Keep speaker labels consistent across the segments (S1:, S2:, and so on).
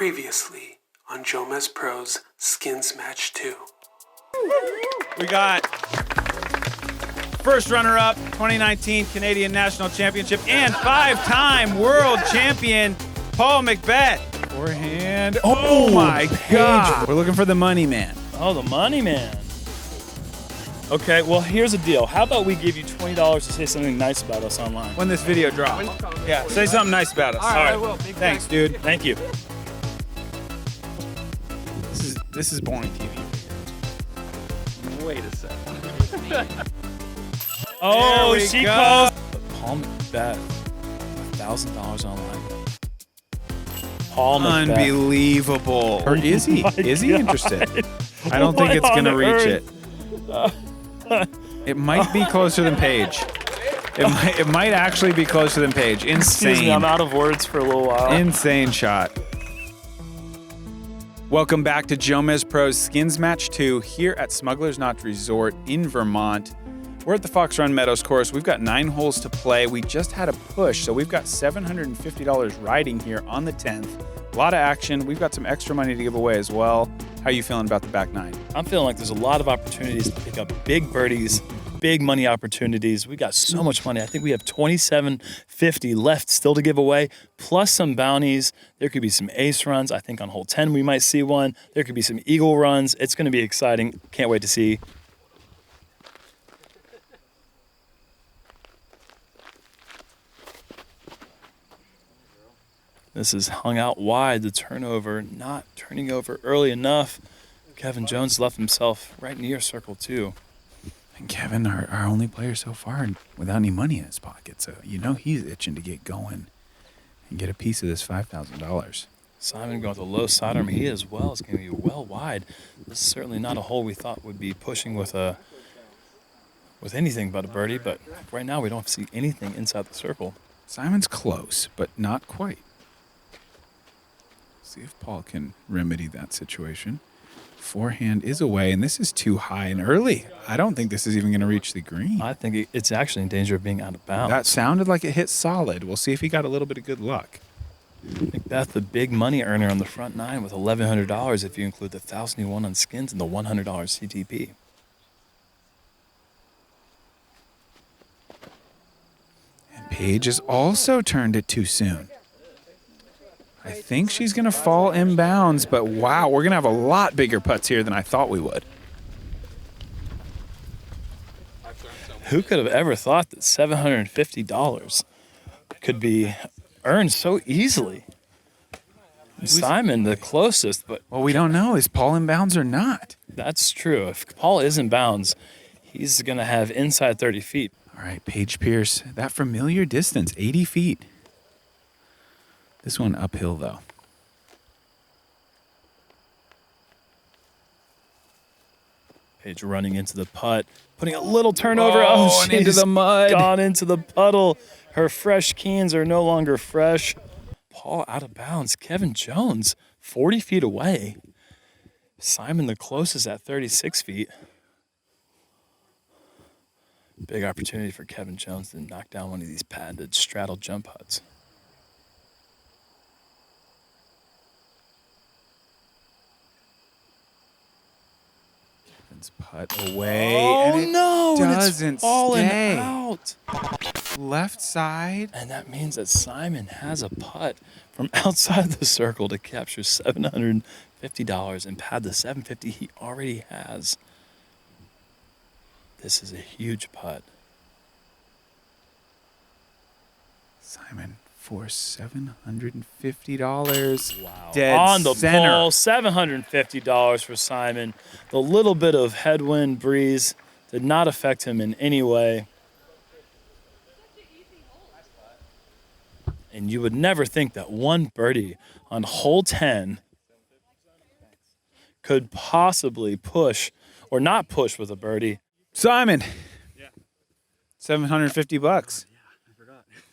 S1: Previously on JomezPro's Skins Match 2.
S2: We got first runner-up, 2019 Canadian National Championship, and 5-time world champion, Paul McBeth. Forehand. Oh my God. We're looking for the money man.
S3: Oh, the money man. Okay, well, here's the deal. How about we give you $20 to say something nice about us online?
S2: When this video drops. Yeah, say something nice about us.
S1: All right, I will. Big
S2: Thanks, dude.
S3: Thank you.
S2: This is boring TV.
S4: Wait a second.
S3: Oh,
S2: There we
S3: she
S2: go.
S3: calls. Paul McBeth, $1,000 online. Paul McBeth.
S2: Unbelievable. Or is he?
S3: My
S2: Is he
S3: God.
S2: interested? I don't think it's going to reach it. It might be closer than Paige. It might actually be closer than Paige. Insane.
S3: Excuse me, I'm out of words for a little while.
S2: Insane shot. Welcome back to JomezPro's Skins Match 2 here at Smugglers Resort in Vermont. We're at the Fox Run Meadows course. We've got 9 holes to play. We just had a push, so we've got $750 riding here on the 10th. A lot of action. We've got some extra money to give away as well. How are you feeling about the back 9?
S3: I'm feeling like there's a lot of opportunities to pick up big birdies, big money opportunities. We got so much money. I think we have $27.50 left still to give away, plus some bounties. There could be some ace runs. I think on hole 10 we might see one. There could be some eagle runs. It's going to be exciting. Can't wait to see. This is hung out wide, the turnover, not turning over early enough. Kevin Jones left himself right near circle 2.
S2: And Kevin, our only player so far without any money in his pocket, so you know he's itching to get going and get a piece of this $5,000.
S3: Simon going with a low sidearm. He as well is going to be well wide. This is certainly not a hole we thought would be pushing with anything but a birdie, but right now we don't see anything inside the circle.
S2: Simon's close, but not quite. See if Paul can remedy that situation. Forehand is away, and this is too high and early. I don't think this is even going to reach the green.
S3: I think it's actually in danger of being out of bounds.
S2: That sounded like it hit solid. We'll see if he got a little bit of good luck.
S3: McBeth, the big money earner on the front 9 with $1,100 if you include the $1,000 he won on skins and the $100 CTP.
S2: And Paige has also turned it too soon. I think she's going to fall inbounds, but wow, we're going to have a lot bigger putts here than I thought we would.
S3: Who could have ever thought that $750 could be earned so easily? Simon, the closest, but
S2: Well, we don't know. Is Paul inbounds or not?
S3: that's true. If Paul is in bounds, he's going to have inside 30 feet.
S2: All right, Paige Pierce, that familiar distance, 80 feet. This one uphill, though.
S3: Paige running into the putt, putting a little turnover.
S2: And into
S3: she's
S2: the mud.
S3: gone into the puddle. Her fresh keens are no longer fresh. Paul out of bounds. Kevin Jones, 40 feet away. Simon the closest at 36 feet. Big opportunity for Kevin Jones to knock down one of these patented straddle jump putts.
S2: Putt away.
S3: Oh
S2: and it
S3: no!
S2: doesn't
S3: and it's fallen
S2: stay.
S3: out.
S2: Left side.
S3: And that means that Simon has a putt from outside the circle to capture $750 and pad the $750 he already has. This is a huge putt.
S2: Simon for $750.
S3: Wow.
S2: Dead
S3: On the
S2: center.
S3: pole, $750 for Simon. The little bit of headwind breeze did not affect him in any way. And you would never think that one birdie on hole 10 could possibly push or not push with a birdie.
S2: Simon. Yeah. $750.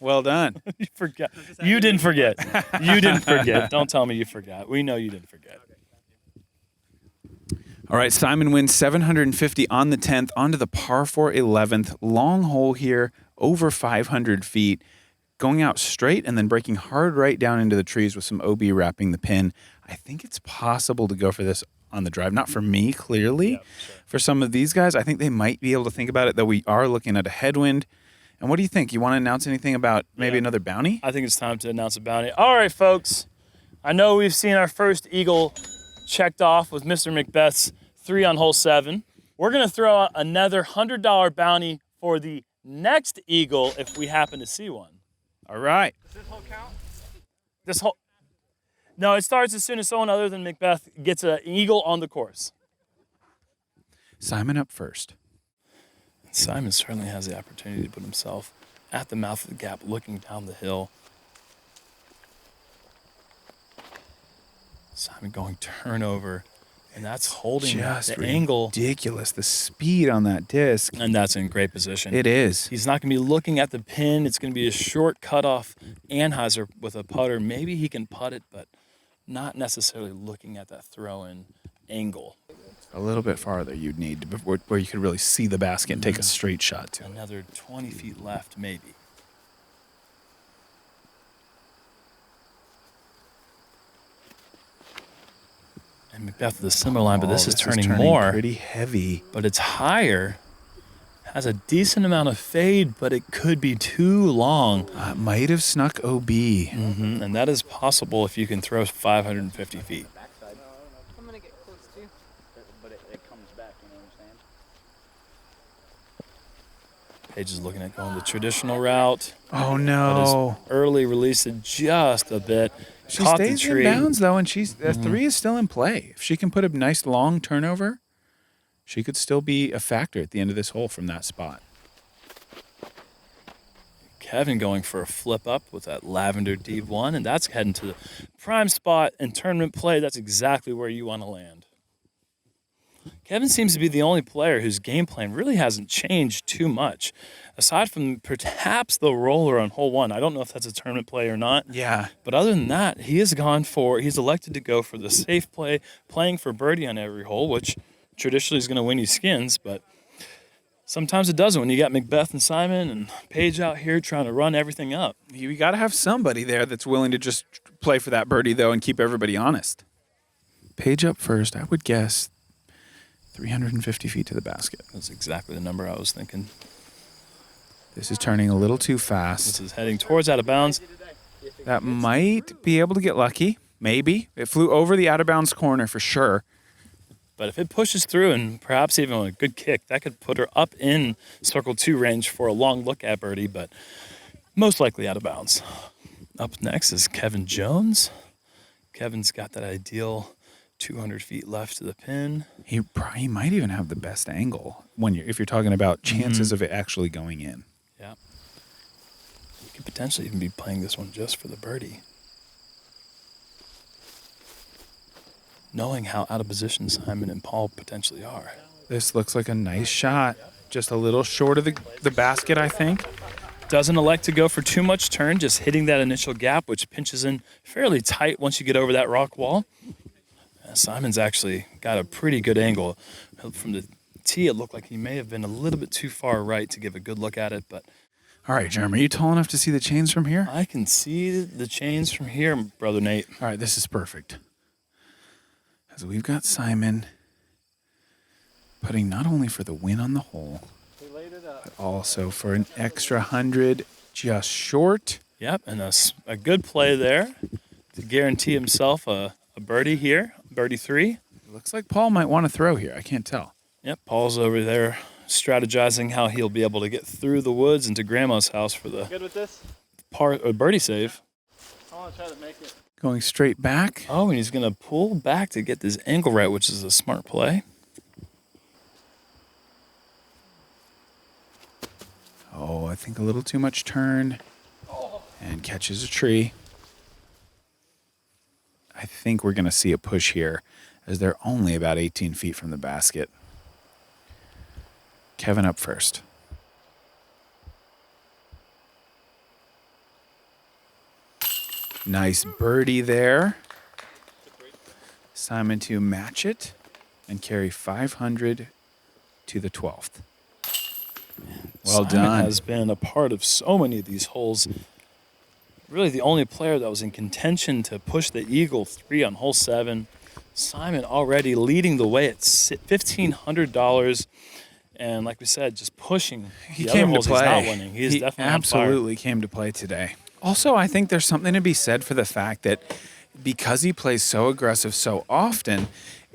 S2: Well done.
S3: You forgot. You didn't forget. You didn't forget. Don't tell me you forgot. We know you didn't forget.
S2: All right, Simon wins $750 on the 10th, onto the par 4 11th. Long hole here, over 500 feet. going out straight and then breaking hard right down into the trees with some OB wrapping the pin. I think it's possible to go for this on the drive. Not for me, clearly.
S3: Yep, sure.
S2: For some of these guys, I think they might be able to think about it, though we are looking at a headwind. And what do you think? You want to announce anything about maybe another bounty?
S3: I think it's time to announce a bounty. All right, folks. I know we've seen our first eagle checked off with Mr. McBeth's 3 on hole 7. We're going to throw out another $100 bounty for the next eagle if we happen to see one.
S2: All right.
S4: Does this hole count?
S3: This whole No, it starts as soon as someone other than McBeth gets an eagle on the course.
S2: Simon up first.
S3: Simon certainly has the opportunity to put himself at the mouth of the gap looking down the hill. Simon going turnover, and that's holding
S2: Just
S3: the angle.
S2: Ridiculous, the speed on that disc.
S3: And that's in great position.
S2: It is.
S3: He's not going to be looking at the pin. It's going to be a short cutoff Anheuser with a putter. Maybe he can putt it, but not necessarily looking at that throw-in angle.
S2: A little bit farther you'd need where you could really see the basket and take a straight shot to it.
S3: Another 20 feet left, maybe. And McBeth with a similar line, but this is turning more.
S2: Pretty heavy.
S3: But it's higher. Has a decent amount of fade, but it could be too long.
S2: Might have snuck OB.
S3: And that is possible if you can throw 550 feet.
S5: I'm gonna get close too.
S4: But it comes back, you know what I'm saying?
S3: Paige is looking at going the traditional route.
S2: Oh,
S3: But
S2: no.
S3: his early released it just a bit.
S2: She
S3: Caught
S2: stays
S3: the tree.
S2: in bounds, though, and the 3 is still in play. If she can put a nice long turnover, she could still be a factor at the end of this hole from that spot.
S3: Kevin going for a flip up with that lavender D1, and that's heading to the prime spot in tournament play. That's exactly where you want to land. Kevin seems to be the only player whose game plan really hasn't changed too much. Aside from perhaps the roller on hole 1. I don't know if that's a tournament play or not.
S2: Yeah.
S3: But other than that, he's elected to go for the safe play, playing for birdie on every hole, which traditionally is going to win you skins, but sometimes it doesn't when you got McBeth and Simon and Paige out here trying to run everything up.
S2: You got to have somebody there that's willing to just play for that birdie, though, and keep everybody honest. Paige up first, I would guess 350 feet to the basket.
S3: That's exactly the number I was thinking.
S2: This is turning a little too
S3: This
S2: fast.
S3: is heading towards out of bounds.
S2: That might be able to get lucky. Maybe. It flew over the out-of-bounds corner for sure.
S3: But if it pushes through and perhaps even with a good kick, that could put her up in circle 2 range for a long look at birdie, but most likely out of bounds. Up next is Kevin Jones. Kevin's got that ideal 200 feet left to the pin.
S2: He might even have the best angle if you're talking about chances of it actually going in.
S3: Yeah. He could potentially even be playing this one just for the birdie. Knowing how out of position Simon and Paul potentially are.
S2: This looks like a nice shot. Just a little short of the basket, I think.
S3: Doesn't elect to go for too much turn, just hitting that initial gap, which pinches in fairly tight once you get over that rock wall. Simon's actually got a pretty good angle. From the tee, it looked like he may have been a little bit too far right to give a good look at it, but
S2: All right, Jerm, are you tall enough to see the chains from here?
S3: I can see the chains from here, Brother Nate.
S2: All right, this is perfect. As we've got Simon putting not only for the win on the hole, but also for an extra 100 just short.
S3: Yep, and a good play there to guarantee himself a birdie here, birdie 3.
S2: It looks like Paul might want to throw here. I can't tell.
S3: Yep, Paul's over there strategizing how he'll be able to get through the woods into Grandma's house for the
S4: Good with this?
S3: birdie save.
S4: I want to try to make it.
S2: Going straight back.
S3: Oh, and he's going to pull back to get this angle right, which is a smart play.
S2: Oh, I think a little too much turn. And catches a tree. I think we're going to see a push here as they're only about 18 feet from the basket. Kevin up first. Nice birdie there. Simon to match it and carry 500 to the 12th. Well
S3: Simon
S2: done.
S3: has been a part of so many of these holes. really the only player that was in contention to push the eagle 3 on hole 7. Simon already leading the way at $1,500. And like we said, just pushing.
S2: He
S3: the
S2: came
S3: other holes
S2: to play.
S3: He's not winning. He is definitely
S2: absolutely came to play today. Also, I think there's something to be said for the fact that because he plays so aggressive so often,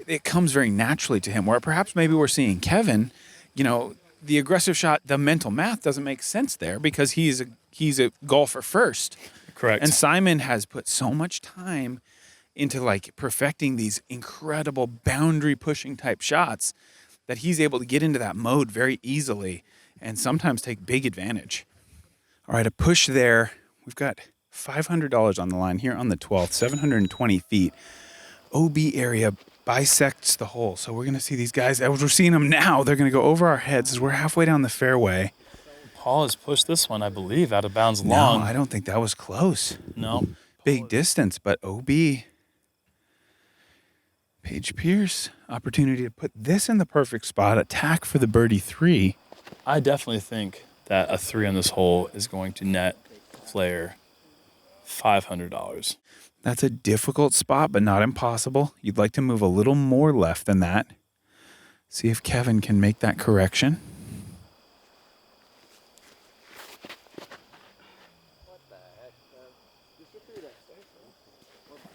S2: it comes very naturally to him. Where perhaps maybe we're seeing Kevin, you know, the aggressive shot, the mental math doesn't make sense there because he's a golfer first.
S3: Correct.
S2: And Simon has put so much time into like perfecting these incredible boundary pushing type shots that he's able to get into that mode very easily and sometimes take big advantage. All right, a push there. We've got $500 on the line here on the 12th, 720 feet. OB area bisects the hole. So we're going to see these guys. As we're seeing them now, they're going to go over our heads as we're halfway down the fairway.
S3: Paul has pushed this one, I believe, out of bounds long.
S2: No, I don't think that was close.
S3: No.
S2: Big distance, but OB. Paige Pierce, opportunity to put this in the perfect spot, attack for the birdie 3.
S3: I definitely think that a 3 on this hole is going to net the player $500.
S2: That's a difficult spot, but not impossible. You'd like to move a little more left than that. See if Kevin can make that correction.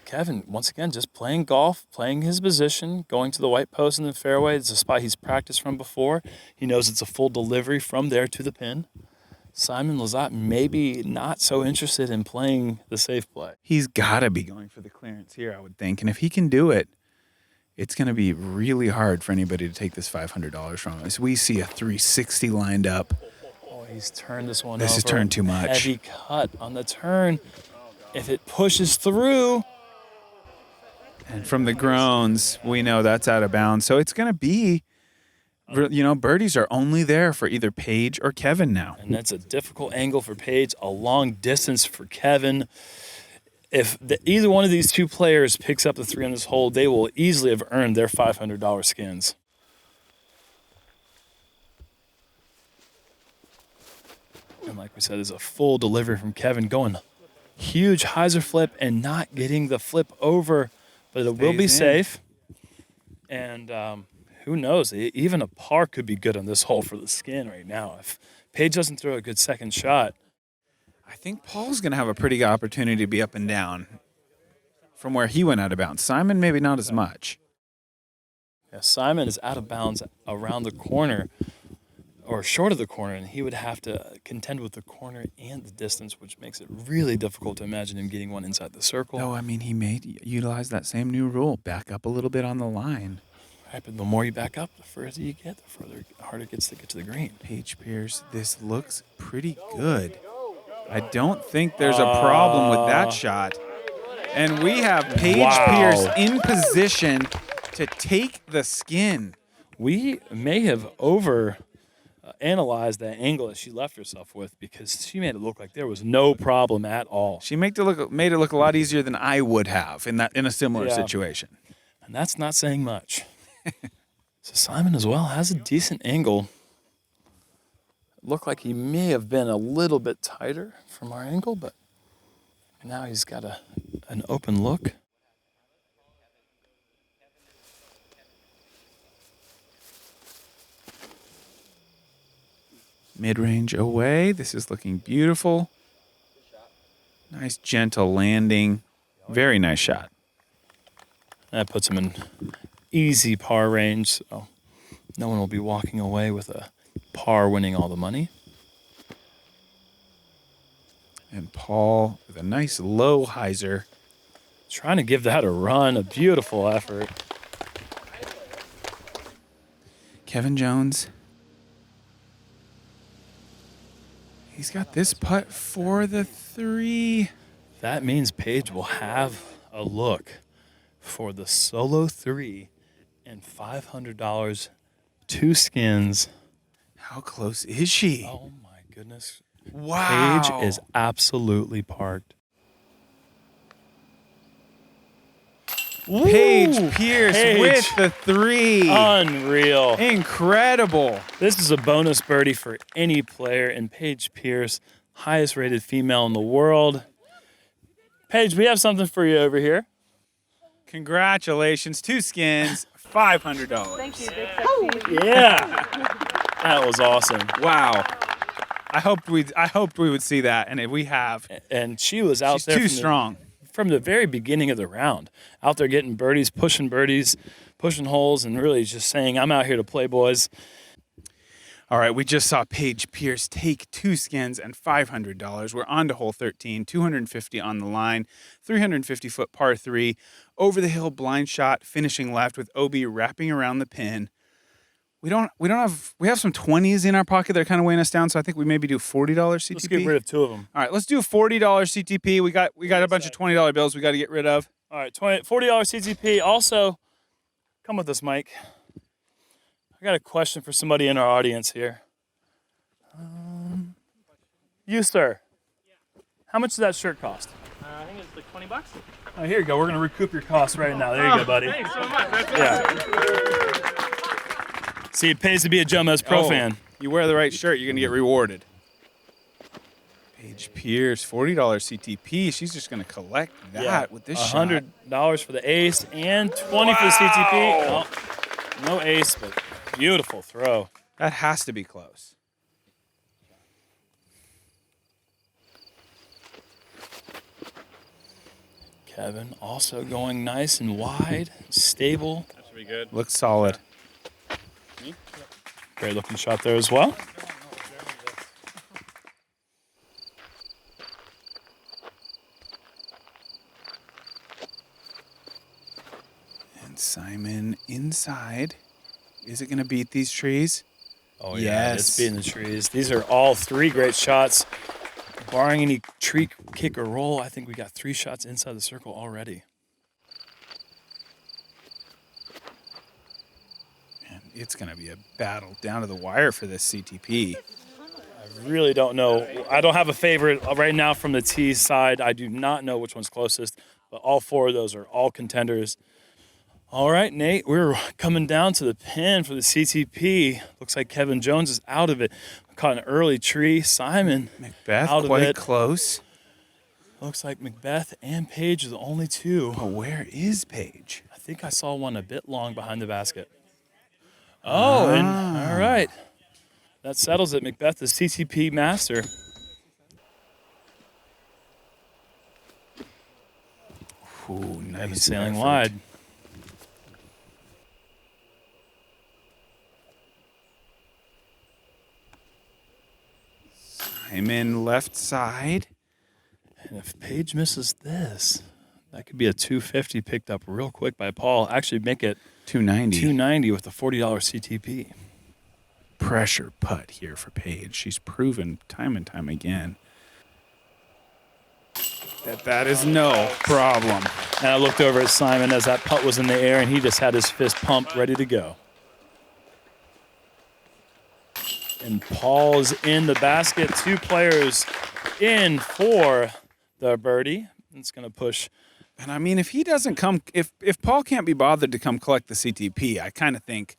S3: Kevin, once again, just playing golf, playing his position, going to the white post in the fairway. It's a spot he's practiced from before. He knows it's a full delivery from there to the pin. Simon Lizotte maybe not so interested in playing the safe play.
S2: He's got to be going for the clearance here, I would think. And if he can do it, it's going to be really hard for anybody to take this $500 from us. We see a 360 lined up.
S3: Oh, he's turned this one
S2: This
S3: over.
S2: has turned too much.
S3: Heavy cut on the turn. If it pushes through...
S2: And from the groans, we know that's out of bounds. So it's going to be, you know, birdies are only there for either Paige or Kevin now.
S3: And that's a difficult angle for Paige, a long distance for Kevin. If either one of these two players picks up the 3 on this hole, they will easily have earned their $500 skins. And like we said, there's a full delivery from Kevin going huge hyzer flip and not getting the flip over. But it will be safe. And who knows? Even a par could be good on this hole for the skin right now. If Paige doesn't throw a good second shot.
S2: I think Paul's going to have a pretty good opportunity to be up and down from where he went out of bounds. Simon, maybe not as much.
S3: Yeah, Simon is out of bounds around the corner or short of the corner, and he would have to contend with the corner and the distance, which makes it really difficult to imagine him getting one inside the circle.
S2: No, I mean, he may utilize that same new rule. Back up a little bit on the line.
S3: Right, but the more you back up, the further you get, the harder it gets to get to the green.
S2: Paige Pierce, this looks pretty good. I don't think there's a problem with that shot. And we have Paige Pierce in position to take the skin.
S3: We may have analyzed that angle that she left herself with because she made it look like there was no problem at all.
S2: She made it look a lot easier than I would have in a similar situation.
S3: And that's not saying much. So Simon as well has a decent angle. It looked like he may have been a little bit tighter from our angle, but now he's got an open look.
S2: Mid-range away. This is looking beautiful. Nice gentle landing. Very nice shot.
S3: That puts him in easy par range, so no one will be walking away with a par winning all the money.
S2: And Paul with a nice low hyzer.
S3: Trying to give that a run, a beautiful effort.
S2: Kevin Jones. He's got this putt for the 3.
S3: That means Paige will have a look for the solo 3 and $500, 2 skins.
S2: How close is she?
S3: Oh my goodness.
S2: Wow.
S3: Paige is absolutely parked.
S2: Paige Pierce with the 3.
S3: Unreal.
S2: Incredible.
S3: This is a bonus birdie for any player, and Paige Pierce, highest rated female in the world. Paige, we have something for you over here.
S2: Congratulations, 2 skins, $500.
S5: Thank you, BigSexy.
S3: Yeah. That was awesome.
S2: Wow. I hoped we would see that, and if we have,
S3: And she was out
S2: she's
S3: there
S2: too strong.
S3: from the very beginning of the round. Out there getting birdies, pushing holes, and really just saying, I'm out here to play, boys.
S2: All right, we just saw Paige Pierce take 2 skins and $500. We're on to hole 13, 250 on the line, 350-foot par 3, over the hill blind shot, finishing left with OB wrapping around the pin. We have some 20s in our pocket that are kind of weighing us down, so I think we maybe do $40 CTP.
S3: Let's get rid of 2 of them.
S2: All right, let's do a $40 CTP. We got a bunch of $20 bills we got to get rid of.
S3: All right, $40 CTP. Also, come with us, Mike. I got a question for somebody in our audience here. You, sir. How much does that shirt cost?
S4: I think it's like $20.
S3: Oh, here you go. We're going to recoup your costs right now. There you go, buddy.
S4: Thanks so much. That's
S3: Yeah. See, it pays to be a JomezPro fan.
S2: You wear the right shirt, you're going to get rewarded. Paige Pierce, $40 CTP. She's just going to collect that with this shot.
S3: $100 for the ace and $20 for the CTP. Oh, no ace, but beautiful throw.
S2: That has to be close.
S3: Kevin also going nice and wide, stable.
S4: That's pretty good.
S2: Looks solid.
S3: Great looking shot there as well.
S2: And Simon inside. Is it going to beat these trees?
S3: Oh, yeah, it's beating the trees. These are all 3 great shots. Barring any tree kick or roll, I think we got 3 shots inside the circle already.
S2: And it's going to be a battle down to the wire for this CTP.
S3: I really don't know. I don't have a favorite right now from the tee side. I do not know which one's closest, but all 4 of those are all contenders. All right, Nate, we're coming down to the pin for the CTP. Looks like Kevin Jones is out of it. Caught an early tree. Simon
S2: McBeth
S3: out of
S2: quite
S3: it.
S2: close.
S3: Looks like McBeth and Paige are the only 2.
S2: Oh, where is Paige?
S3: I think I saw one a bit long behind the basket. Oh, and all right. That settles it. McBeth, the CTP master.
S2: Ooh,
S3: Kevin
S2: nice
S3: sailing
S2: effort.
S3: wide.
S2: Simon left side.
S3: And if Paige misses this, that could be a 250 picked up real quick by Paul. Actually make it
S2: 290.
S3: 290 with a $40 CTP.
S2: Pressure putt here for Paige. She's proven time and time again that is no problem.
S3: And I looked over at Simon as that putt was in the air, and he just had his fist pumped, ready to go. And Paul's in the basket. 2 players in for the birdie. It's going to push.
S2: And I mean, if he doesn't come, if Paul can't be bothered to come collect the CTP, I kind of think,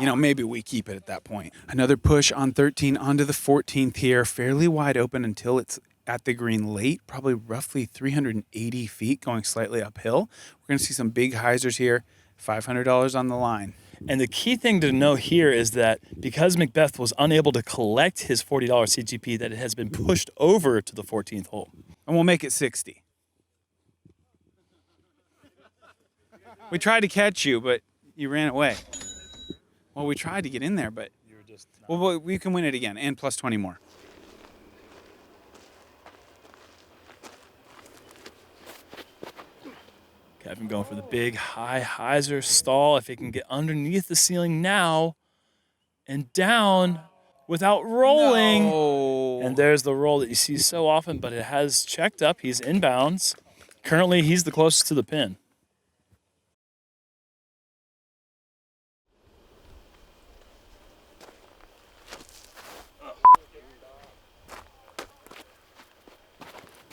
S2: maybe we keep it at that point. Another push on 13 onto the 14th here, fairly wide open until it's at the green late, probably roughly 380 feet going slightly uphill. We're going to see some big hyzers here, $500 on the line.
S3: And the key thing to know here is that because McBeth was unable to collect his $40 CTP, that it has been pushed over to the 14th hole.
S2: And we'll make it 60. We tried to catch you, but you ran away. Well, we tried to get in there, but
S3: You were just
S2: well, we can win it again, and plus 20 more.
S3: Kevin going for the big high hyzer stall. If he can get underneath the ceiling now and down without rolling.
S2: No.
S3: And there's the roll that you see so often, but it has checked up. He's inbounds. Currently, he's the closest to the pin.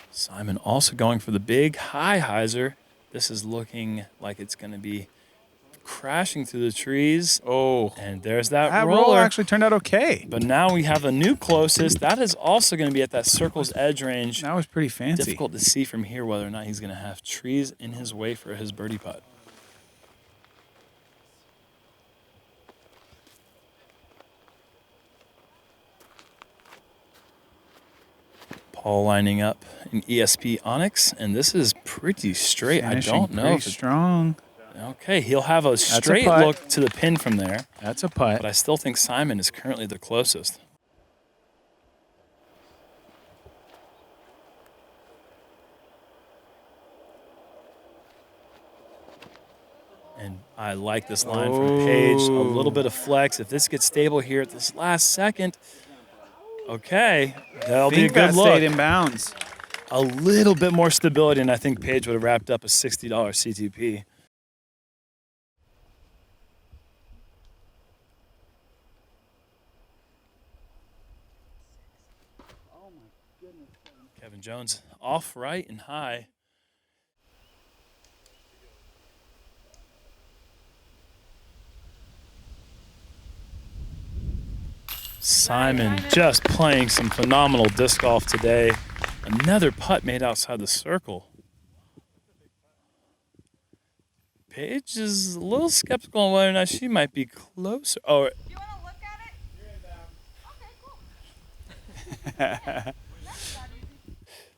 S3: Simon also going for the big high hyzer. This is looking like it's going to be crashing through the trees.
S2: Oh,
S3: And there's that
S2: that
S3: roller.
S2: roll actually turned out okay.
S3: But now we have a new closest. That is also going to be at that circle's edge range.
S2: That was pretty fancy.
S3: Difficult to see from here whether or not he's going to have trees in his way for his birdie putt. Paul lining up in ESP Onyx, and this is pretty straight.
S2: Finishing
S3: I don't know.
S2: pretty
S3: If
S2: strong.
S3: okay, he'll have a straight
S2: putt.
S3: look to the pin from there,
S2: That's a putt.
S3: but I still think Simon is currently the closest. And I like this line from Paige. A little bit of flex. If this gets stable here at this last second, okay, that'll be a
S2: think
S3: good
S2: that
S3: look.
S2: stayed in bounds.
S3: A little bit more stability, and I think Paige would have wrapped up a $60 CTP. Kevin Jones off right and high. Simon just playing some phenomenal disc golf today. Another putt made outside the circle. Paige is a little skeptical on whether or not she might be closer. Oh,
S5: Do you want to look at it? Okay,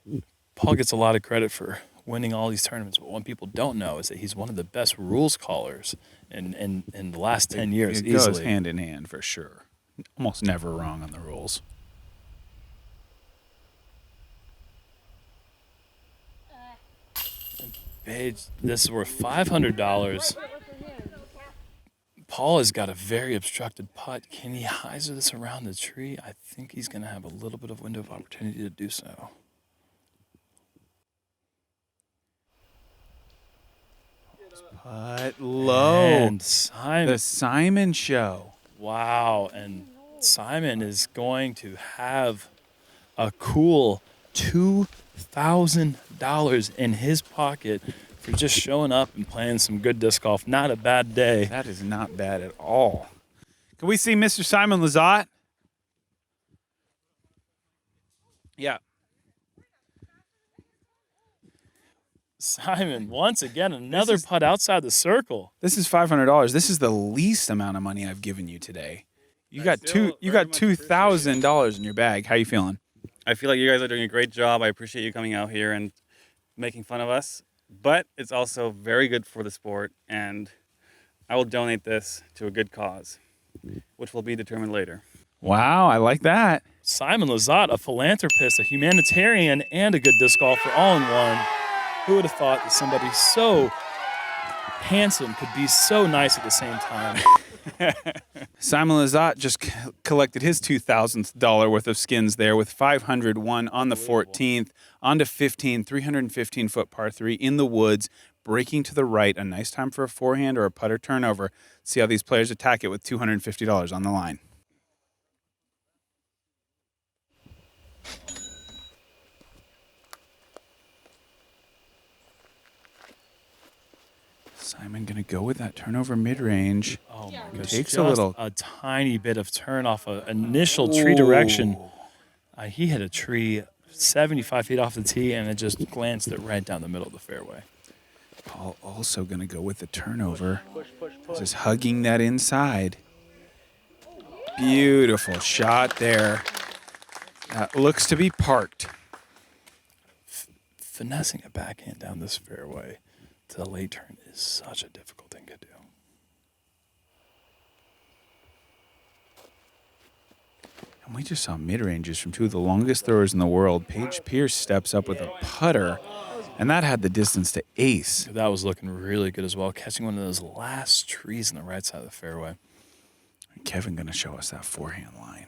S5: cool.
S3: Paul gets a lot of credit for winning all these tournaments, but what people don't know is that he's one of the best rules callers in the last 10 years
S2: It goes
S3: easily.
S2: hand in hand for sure. Almost never wrong on the rules.
S3: Paige, this is worth $500. Paul has got a very obstructed putt. Can he hyzer this around the tree? I think he's going to have a little bit of window of opportunity to do so.
S2: Putt low.
S3: And Simon,
S2: The Simon Show.
S3: wow. And Simon is going to have a cool $2,000 in his pocket for just showing up and playing some good disc golf. Not a bad day.
S2: That is not bad at all. Can we see Mr. Simon Lizotte? Yeah.
S3: Simon, once again, another putt outside the circle.
S2: This is $500. This is the least amount of money I've given you today. You got $2,000 in your bag. How you feeling?
S6: I feel like you guys are doing a great job. I appreciate you coming out here and making fun of us. But it's also very good for the sport, and I will donate this to a good cause, which will be determined later.
S2: Wow, I like that.
S3: Simon Lizotte, a philanthropist, a humanitarian, and a good disc golfer all in one. Who would have thought that somebody so handsome could be so nice at the same time?
S2: Simon Lizotte just collected his $2,000 worth of skins there with 501 on the 14th, on to 15, 315-foot par 3 in the woods, breaking to the right. A nice time for a forehand or a putter turnover. See how these players attack it with $250 on the line. Simon going to go with that turnover mid-range.
S3: Oh my goodness.
S2: Takes a
S3: Just
S2: little-
S3: a tiny bit of turn off an initial tree direction. He hit a tree 75 feet off the tee, and it just glanced it right down the middle of the fairway.
S2: Paul also going to go with the turnover. Just hugging that inside. Beautiful shot there. That looks to be parked.
S3: Finessing a backhand down this fairway to the late turn is such a difficult thing to do.
S2: And we just saw mid-ranges from two of the longest throwers in the world. Paige Pierce steps up with a putter, and that had the distance to ace.
S3: That was looking really good as well, catching one of those last trees on the right side of the fairway.
S2: Kevin going to show us that forehand line.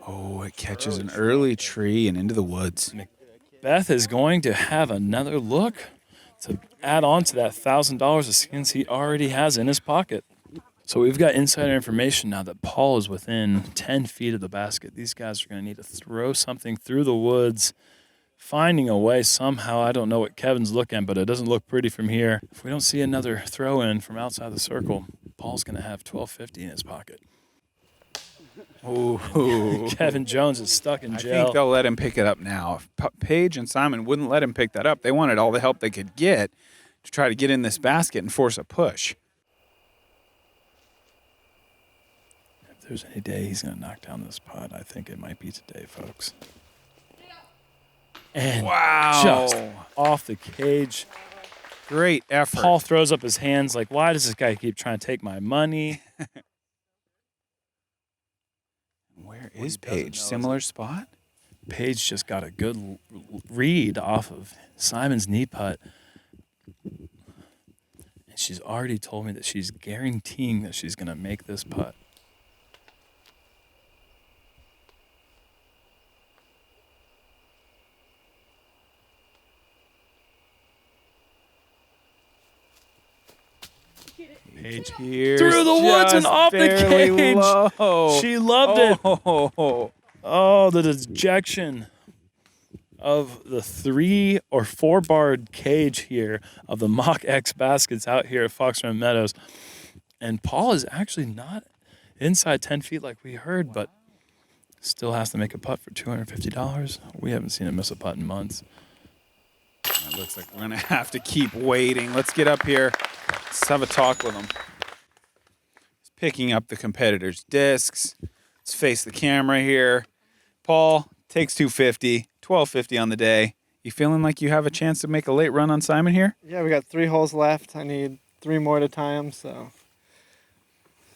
S2: Oh, it catches an early tree and into the woods.
S3: Beth is going to have another look to add on to that $1,000 of skins he already has in his pocket. So we've got insider information now that Paul is within 10 feet of the basket. These guys are going to need to throw something through the woods finding a way somehow. I don't know what Kevin's looking at, but it doesn't look pretty from here. If we don't see another throw in from outside the circle, Paul's going to have $12.50 in his pocket.
S2: Ooh.
S3: Kevin Jones is stuck in
S2: I
S3: jail.
S2: think they'll let him pick it up now. If Paige and Simon wouldn't let him pick that up, they wanted all the help they could get to try to get in this basket and force a push.
S3: If there's any day he's going to knock down this putt, I think it might be today, folks. And
S2: Wow.
S3: just off the cage.
S2: Great effort.
S3: Paul throws up his hands like, why does this guy keep trying to take my money?
S2: Where is Paige? Similar spot?
S3: Paige just got a good read off of Simon's knee putt. And she's already told me that she's guaranteeing that she's going to make this putt. Paige
S2: Here's
S3: through the woods and
S2: just
S3: off the
S2: barely
S3: cage.
S2: low.
S3: She loved it.
S2: Oh.
S3: Oh, the dejection of the 3 or 4 barred cage here of the Mach X baskets out here at Fox Run Meadows. And Paul is actually not inside 10 feet like we heard, but still has to make a putt for $250. We haven't seen him miss a putt in months.
S2: It looks like we're going to have to keep waiting. Let's get up here. Let's have a talk with him. He's picking up the competitor's discs. Let's face the camera here. Paul takes $250, $12.50 on the day. You feeling like you have a chance to make a late run on Simon here?
S7: Yeah, we got 3 holes left. I need 3 more to tie them, so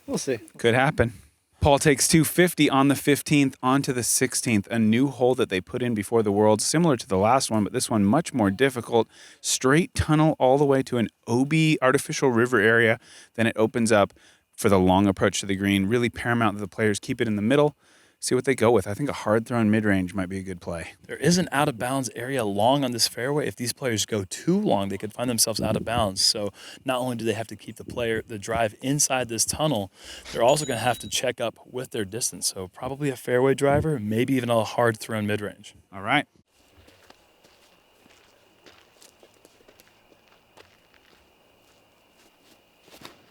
S7: we'll see.
S2: Could happen. Paul takes $250 on the 15th onto the 16th, a new hole that they put in before the Worlds, similar to the last one, but this one much more difficult. Straight tunnel all the way to an OB artificial river area. Then it opens up for the long approach to the green. Really paramount that the players keep it in the middle. See what they go with. I think a hard thrown mid-range might be a good play.
S3: There is an out-of-bounds area long on this fairway. If these players go too long, they could find themselves out of bounds. So not only do they have to keep the drive inside this tunnel, they're also going to have to check up with their distance. So probably a fairway driver, maybe even a hard thrown mid-range.
S2: All right.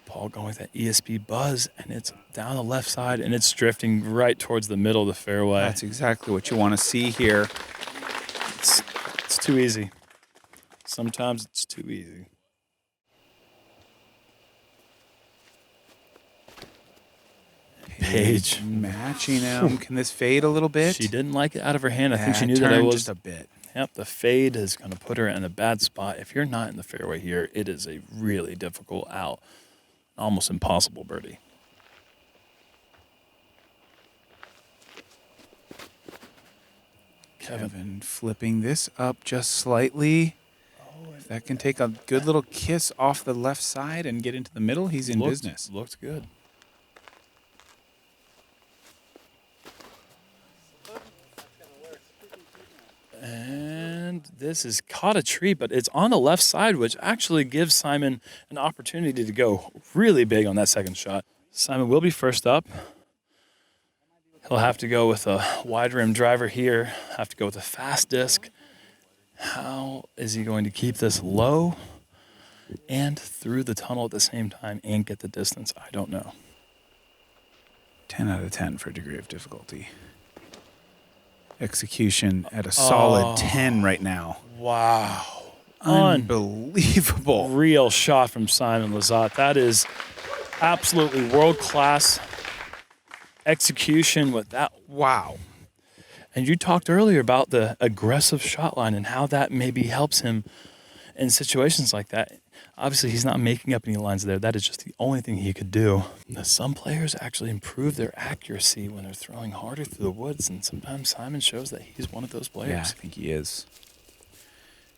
S3: Paul going with that ESP buzz, and it's down the left side, and it's drifting right towards the middle of the fairway.
S2: That's exactly what you want to see here.
S3: It's too easy. Sometimes it's too easy. Paige
S2: matching him. Can this fade a little bit?
S3: She didn't like it out of her hand. I think she
S2: Yeah,
S3: knew that it
S2: turned
S3: was
S2: just a bit.
S3: Yep, the fade is going to put her in a bad spot. If you're not in the fairway here, it is a really difficult out, almost impossible birdie.
S2: Kevin flipping this up just slightly. If that can take a good little kiss off the left side and get into the middle, he's in business.
S3: Looks good. And this is caught a tree, but it's on the left side, which actually gives Simon an opportunity to go really big on that second shot. Simon will be first up. He'll have to go with a wide rim driver here, have to go with a fast disc. How is he going to keep this low and through the tunnel at the same time and get the distance? I don't know.
S2: 10 out of 10 for degree of difficulty. Execution at a solid 10 right now.
S3: Wow.
S2: Unbelievable.
S3: Real shot from Simon Lizotte. That is absolutely world-class execution with that. Wow. And you talked earlier about the aggressive shot line and how that maybe helps him in situations like that. Obviously, he's not making up any lines there. That is just the only thing he could do. Some players actually improve their accuracy when they're throwing harder through the woods, and sometimes Simon shows that he's one of those players.
S2: Yeah, I think he is.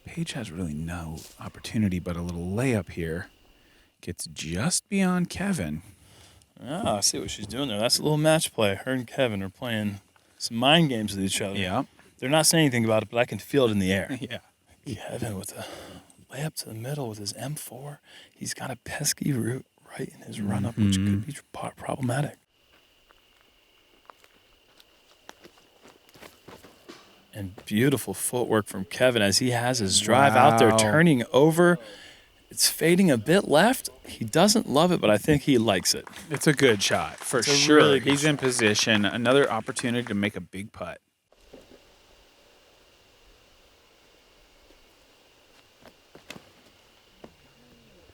S2: Paige has really no opportunity but a little layup here. Gets just beyond Kevin.
S3: Ah, I see what she's doing there. That's a little match play. Her and Kevin are playing some mind games with each other.
S2: Yeah.
S3: They're not saying anything about it, but I can feel it in the air.
S2: Yeah.
S3: Kevin with a layup to the middle with his M4. He's got a pesky root right in his run-up, which could be problematic. And beautiful footwork from Kevin as he has his drive out there,
S2: Wow.
S3: turning over. It's fading a bit left. He doesn't love it, but I think he likes it.
S2: It's a good shot for
S3: a
S2: sure.
S3: really good
S2: He's in position. Another opportunity to make a big putt.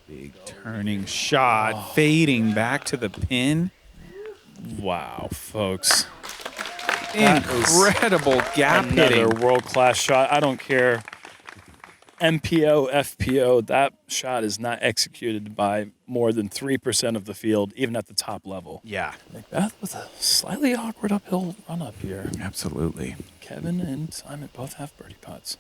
S2: Big turning shot, fading back to the pin.
S3: Wow, folks. That is
S2: Incredible gap
S3: Another
S2: hitting.
S3: world-class shot. I don't care. MPO, FPO, that shot is not executed by more than 3% of the field, even at the top level.
S2: Yeah,
S3: McBeth with a slightly awkward uphill run up here.
S2: absolutely.
S3: Kevin and Simon both have birdie putts.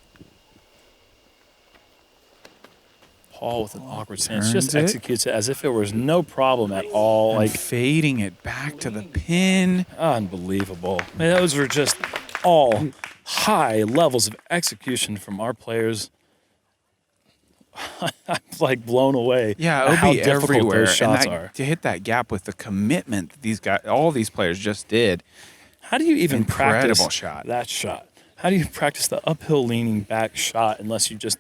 S3: Paul with an awkward stance just
S2: turns it.
S3: executes it as if it was no problem at all.
S2: Like
S3: Like,
S2: fading it back to the pin.
S3: unbelievable. I mean, those were just all high levels of execution from our players. I'm like blown away.
S2: Yeah,
S3: at how
S2: OB
S3: difficult
S2: everywhere.
S3: those shots
S2: and
S3: are.
S2: to hit that gap with the commitment that these guys, all these players just did.
S3: How do you even
S2: Incredible
S3: practice
S2: shot.
S3: that shot? How do you practice the uphill leaning back shot unless you just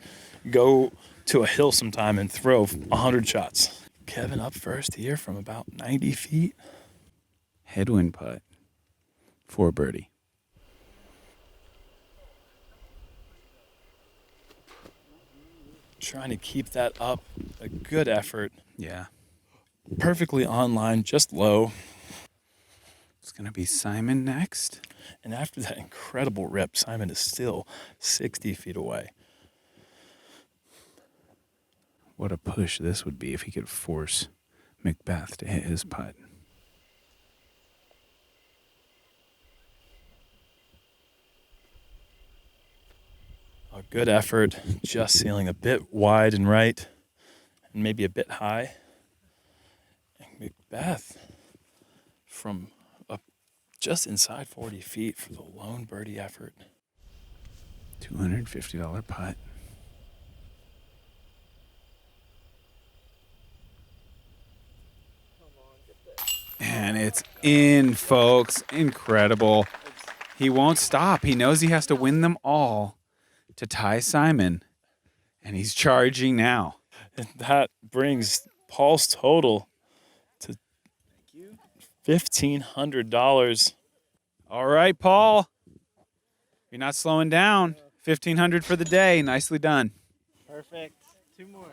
S3: go to a hill sometime and throw 100 shots? Kevin up first here from about 90 feet.
S2: Headwind putt for birdie.
S3: Trying to keep that up. A good effort.
S2: Yeah.
S3: Perfectly on line, just low.
S2: It's going to be Simon next.
S3: And after that incredible rip, Simon is still 60 feet away.
S2: What a push this would be if he could force McBeth to hit his putt.
S3: A good effort, just sealing a bit wide and right, and maybe a bit high. And McBeth from up just inside 40 feet for the lone birdie effort.
S2: $250 putt. And it's in, folks. Incredible. He won't stop. He knows he has to win them all to tie Simon. And he's charging now.
S3: And that brings Paul's total to $1,500.
S2: All right, Paul. You're not slowing down. $1,500 for the day. Nicely done.
S7: Perfect. 2 more.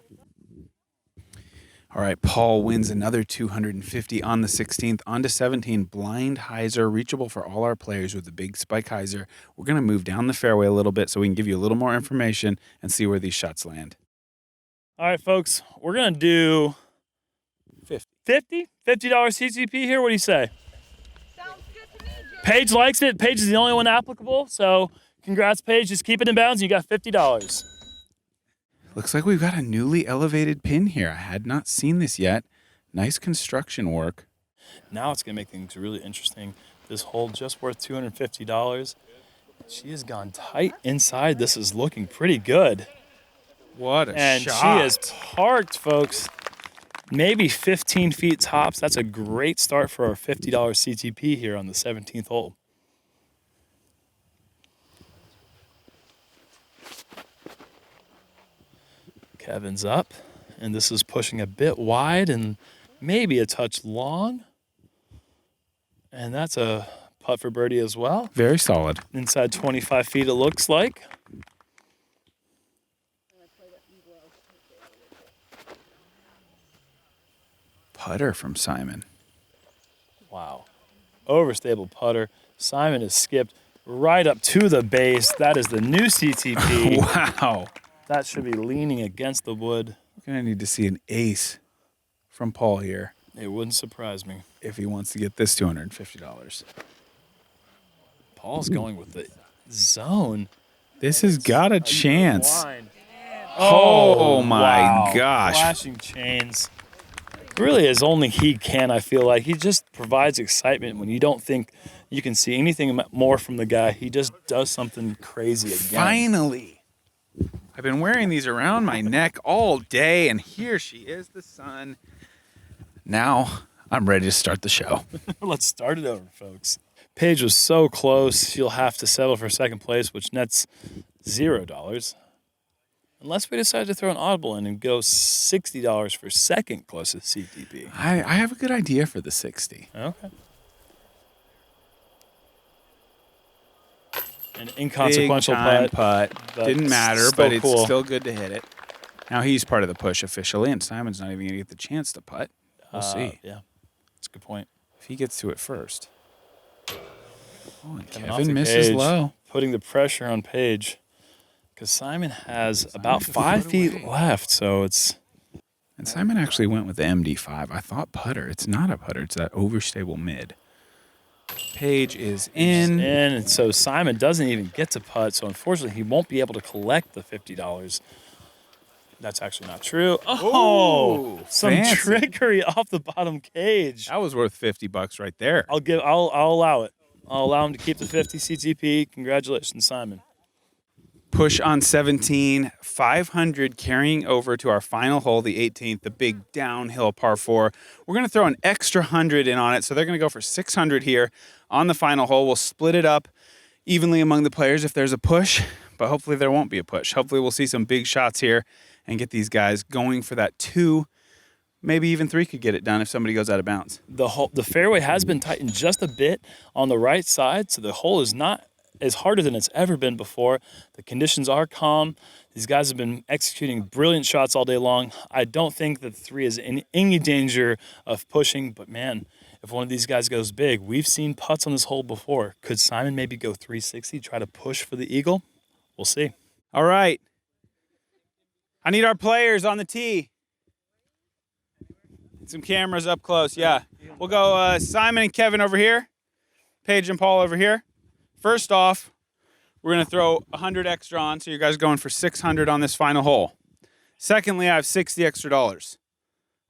S2: All right, Paul wins another $250 on the 16th. On to 17, blind hyzer, reachable for all our players with the big spike hyzer. We're going to move down the fairway a little bit so we can give you a little more information and see where these shots land.
S3: All right, folks, we're going to do 50 $50 CCP here. What do you say?
S5: Sounds good to me, Jerm.
S3: Paige likes it. Paige is the only one applicable. So congrats, Paige. Just keep it in bounds. You got $50.
S2: Looks like we've got a newly elevated pin here. I had not seen this yet. Nice construction work.
S3: Now it's going to make things really interesting. This hole just worth $250. She has gone tight inside. This is looking pretty good.
S2: What a
S3: And
S2: shot.
S3: she is parked, folks. Maybe 15 feet tops. That's a great start for our $50 CTP here on the 17th hole. Kevin's up, and this is pushing a bit wide and maybe a touch long. And that's a putt for birdie as well.
S2: Very solid.
S3: Inside 25 feet, it looks like.
S2: Putter from Simon.
S3: Wow. Overstable putter. Simon has skipped right up to the base. That is the new CTP.
S2: Wow.
S3: That should be leaning against the wood.
S2: We're going to need to see an ace from Paul here
S3: It wouldn't surprise me.
S2: if he wants to get this $250.
S3: Paul's going with the zone.
S2: This has got a chance.
S3: Line.
S2: Oh, my
S3: wow.
S2: gosh.
S3: Flashing chains. Really, as only he can, I feel like. He just provides excitement when you don't think you can see anything more from the guy. He just does something crazy again.
S2: Finally. I've been wearing these around my neck all day, and here she is, the sun. Now I'm ready to start the show.
S3: Let's start it over, folks. Paige was so close, she'll have to settle for second place, which nets $0. Unless we decide to throw an audible in and go $60 for second closest CTP.
S2: I have a good idea for the 60.
S3: Okay. An inconsequential
S2: Big time
S3: putt.
S2: putt. Didn't matter,
S3: still
S2: but it's
S3: cool.
S2: still good to hit it. Now he's part of the push officially, and Simon's not even going to get the chance to putt. We'll see
S3: Yeah, that's a good point.
S2: if he gets to it first. Oh, and
S3: Coming off
S2: Kevin
S3: the
S2: misses
S3: cage,
S2: low.
S3: putting the pressure on Paige. Because Simon has about
S2: took a
S3: 5
S2: foot
S3: feet
S2: away.
S3: left, so it's...
S2: And Simon actually went with the MD5. I thought putter. It's not a putter. It's that overstable mid. Paige is in.
S3: And so Simon doesn't even get to putt, so unfortunately he won't be able to collect the $50. That's actually not true. Oh,
S2: Ooh,
S3: some
S2: fancy.
S3: trickery off the bottom cage.
S2: That was worth $50 right there.
S3: I'll allow it. I'll allow him to keep the 50 CTP. Congratulations, Simon.
S2: Push on 17, 500 carrying over to our final hole, the 18th, the big downhill par 4. We're going to throw an extra 100 in on it, so they're going to go for 600 here on the final hole. We'll split it up evenly among the players if there's a push, but hopefully there won't be a push. Hopefully we'll see some big shots here and get these guys going for that 2, maybe even 3 could get it done if somebody goes out of bounds.
S3: The fairway has been tightened just a bit on the right side, so the hole is not as harder than it's ever been before. The conditions are calm. These guys have been executing brilliant shots all day long. I don't think that 3 is in any danger of pushing, but man, if one of these guys goes big, we've seen putts on this hole before. Could Simon maybe go 360, try to push for the eagle? We'll see.
S2: All right. I need our players on the tee. Some cameras up close, yeah. We'll go Simon and Kevin over here. Paige and Paul over here. First off, we're going to throw 100 extra on, so you guys are going for 600 on this final hole. Secondly, I have 60 extra dollars.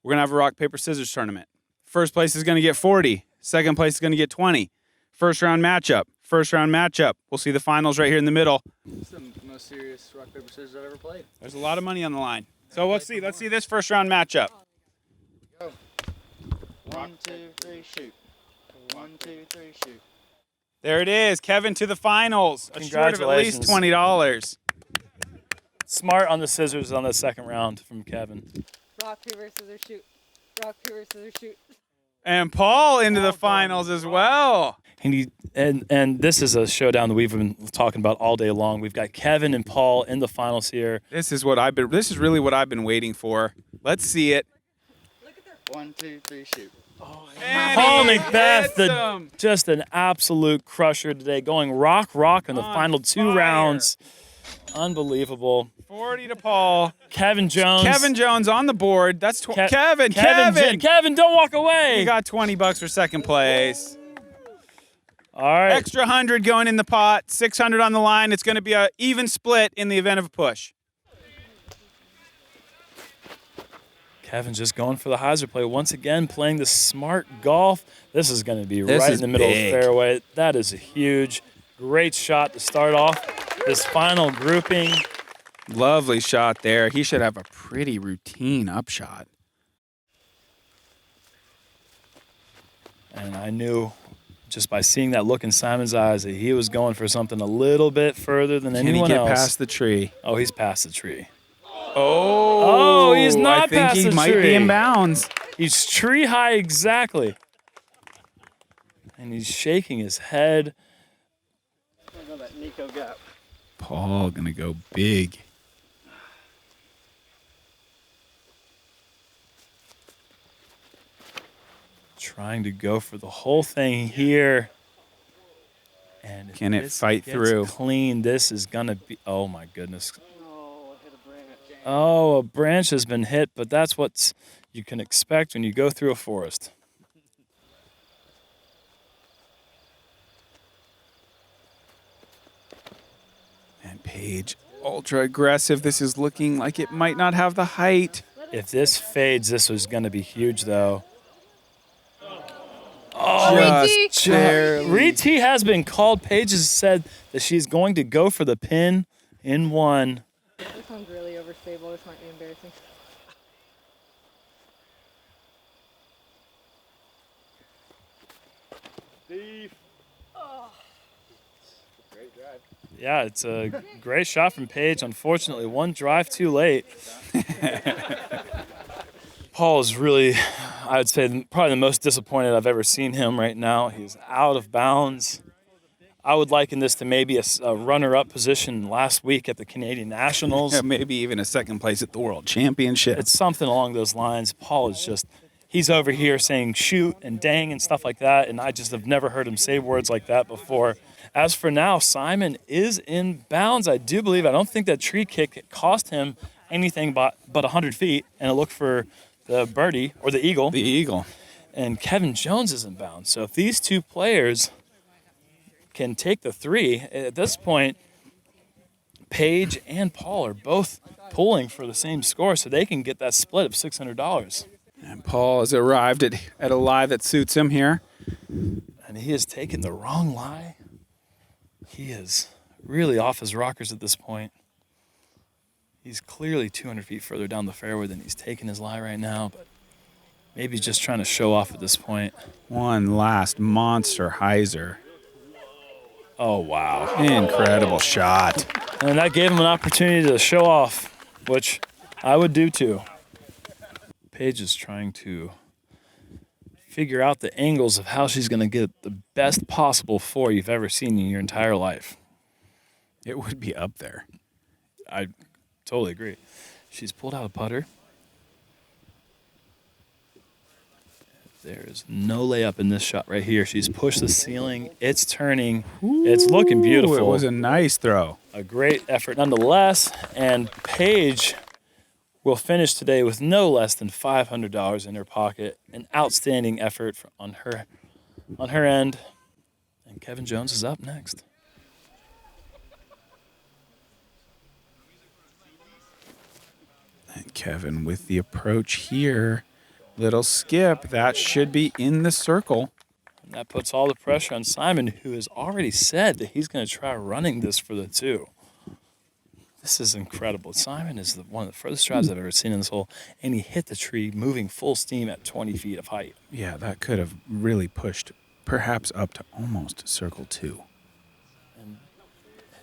S2: We're going to have a rock, paper, scissors tournament. First place is going to get 40. Second place is going to get 20. First round matchup. First round matchup. We'll see the finals right here in the middle.
S8: It's the most serious rock, paper, scissors I've ever played.
S2: There's a lot of money on the line. So let's see this first round matchup.
S8: Go. 1, 2, 3, shoot. 1, 2, 3, shoot.
S2: There it is. Kevin to the finals. Assured of at least $20.
S3: Smart on the scissors on the second round from Kevin.
S5: Rock, paper, scissors, shoot. Rock, paper, scissors, shoot.
S2: And Paul into the finals as well.
S3: And this is a showdown that we've been talking about all day long. We've got Kevin and Paul in the finals here.
S2: This is really what I've been waiting for. Let's see it.
S8: 1, 2, 3, shoot.
S2: And
S3: Paul
S2: he
S3: McBeth,
S2: hits 'em.
S3: just an absolute crusher today, going rock in the
S2: On
S3: final 2
S2: fire.
S3: rounds. Unbelievable.
S2: 40 to Paul.
S3: Kevin Jones.
S2: Kevin Jones on the board. That's Kevin.
S3: Kevin, don't walk away.
S2: You got $20 for second place.
S3: All right.
S2: Extra 100 going in the pot. 600 on the line. It's going to be an even split in the event of a push.
S3: Kevin's just going for the hyzer play. Once again, playing the smart golf. This is going to be
S2: This
S3: right
S2: is
S3: in the middle
S2: big.
S3: of the fairway. That is a huge, great shot to start off this final grouping.
S2: Lovely shot there. He should have a pretty routine upshot.
S3: And I knew just by seeing that look in Simon's eyes that he was going for something a little bit further than
S2: Can he
S3: anyone
S2: get
S3: else.
S2: past the tree?
S3: Oh, he's past the tree.
S2: Oh,
S3: he's not
S2: I think
S3: past
S2: he
S3: the
S2: might
S3: tree.
S2: be in bounds.
S3: He's tree high exactly. And he's shaking his head.
S8: That Nico gap.
S2: Paul gonna go big.
S3: Trying to go for the whole thing here. And if
S2: Can it
S3: this
S2: fight
S3: gets
S2: through?
S3: clean, this is going to be, oh my goodness.
S8: Oh, I hit a branch.
S3: Oh, a branch has been hit, but that's what you can expect when you go through a forest.
S2: And Paige, ultra aggressive. This is looking like it might not have the height.
S3: If this fades, this was going to be huge, though.
S2: Just barely.
S3: Retee has been called. Paige has said that she's going to go for the pin in 1.
S5: This one's really overstable. This might be embarrassing.
S3: Yeah, it's a great shot from Paige. Unfortunately, one drive too late. Paul is really, I would say, probably the most disappointed I've ever seen him right now. He's out of bounds. I would liken this to maybe a runner-up position last week at the Canadian Nationals.
S2: Yeah, maybe even a second place at the World Championship.
S3: It's something along those lines. Paul is just, he's over here saying shoot and dang and stuff like that, and I just have never heard him say words like that before. As for now, Simon is in bounds, I do believe. I don't think that tree kick cost him anything but 100 feet, and it looked for the birdie or the eagle.
S2: The eagle.
S3: And Kevin Jones is in bounds. So if these two players can take the three, at this point, Paige and Paul are both pulling for the same score, so they can get that split of $600.
S2: And Paul has arrived at a lie that suits him here.
S3: And he has taken the wrong lie. He is really off his rockers at this point. He's clearly 200 feet further down the fairway than he's taking his lie right now, but maybe he's just trying to show off at this point.
S2: One last monster hyzer.
S3: Oh, wow.
S2: Incredible shot.
S3: And that gave him an opportunity to show off, which I would do too. Paige is trying to figure out the angles of how she's going to get the best possible four you've ever seen in your entire life.
S2: It would be up there.
S3: I totally agree. She's pulled out a putter. There is no layup in this shot right here. She's pushed the ceiling. It's turning. It's looking beautiful.
S2: It was a nice throw.
S3: A great effort nonetheless. And Paige will finish today with no less than $500 in her pocket. An outstanding effort on her end. And Kevin Jones is up next.
S2: And Kevin with the approach here. Little skip. That should be in the circle.
S3: And that puts all the pressure on Simon, who has already said that he's going to try running this for the two. This is incredible. Simon is one of the furthest drives I've ever seen in this hole, and he hit the tree moving full steam at 20 feet of height.
S2: Yeah, that could have really pushed perhaps up to almost circle two.
S3: And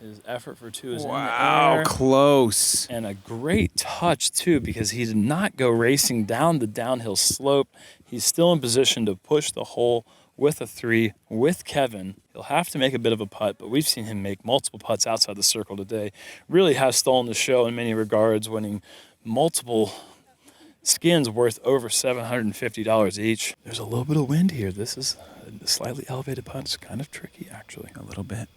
S3: his effort for two is in the
S2: Wow,
S3: air.
S2: close.
S3: And a great touch, too, because he did not go racing down the downhill slope. He's still in position to push the hole with a three with Kevin. He'll have to make a bit of a putt, but we've seen him make multiple putts outside the circle today. Really has stolen the show in many regards, winning multiple skins worth over $750 each. There's a little bit of wind here. This is a slightly elevated putt. It's kind of tricky, actually.
S2: A little bit.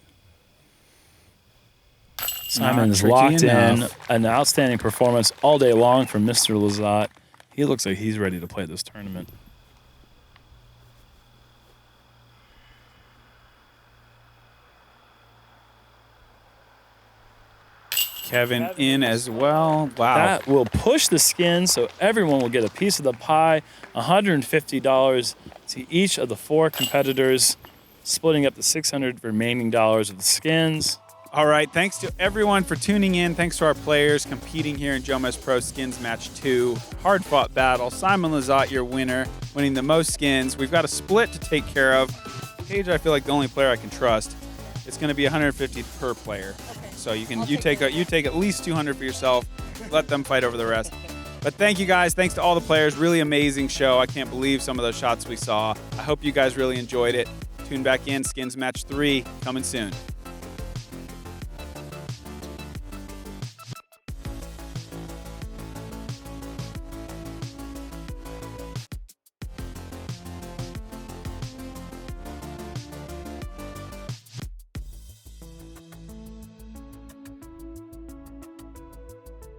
S3: Simon is
S2: tricky
S3: locked
S2: enough.
S3: in. An outstanding performance all day long from Mr. Lizotte. He looks like he's ready to play this tournament.
S2: Kevin in as well. Wow.
S3: That will push the skin, so everyone will get a piece of the pie. $150 to each of the four competitors, splitting up the $600 remaining of the skins.
S2: All right, thanks to everyone for tuning in. Thanks to our players competing here in JomezPro Skins Match 2. Hard-fought battle. Simon Lizotte, your winner, winning the most skins. We've got a split to take care of. Paige, I feel like the only player I can trust. It's going to be $150 per player.
S5: Okay.
S2: So you take at least $200 for yourself. Let them fight over the rest. But thank you guys. Thanks to all the players. Really amazing show. I can't believe some of those shots we saw. I hope you guys really enjoyed it. Tune back in. Skins Match 3 coming soon.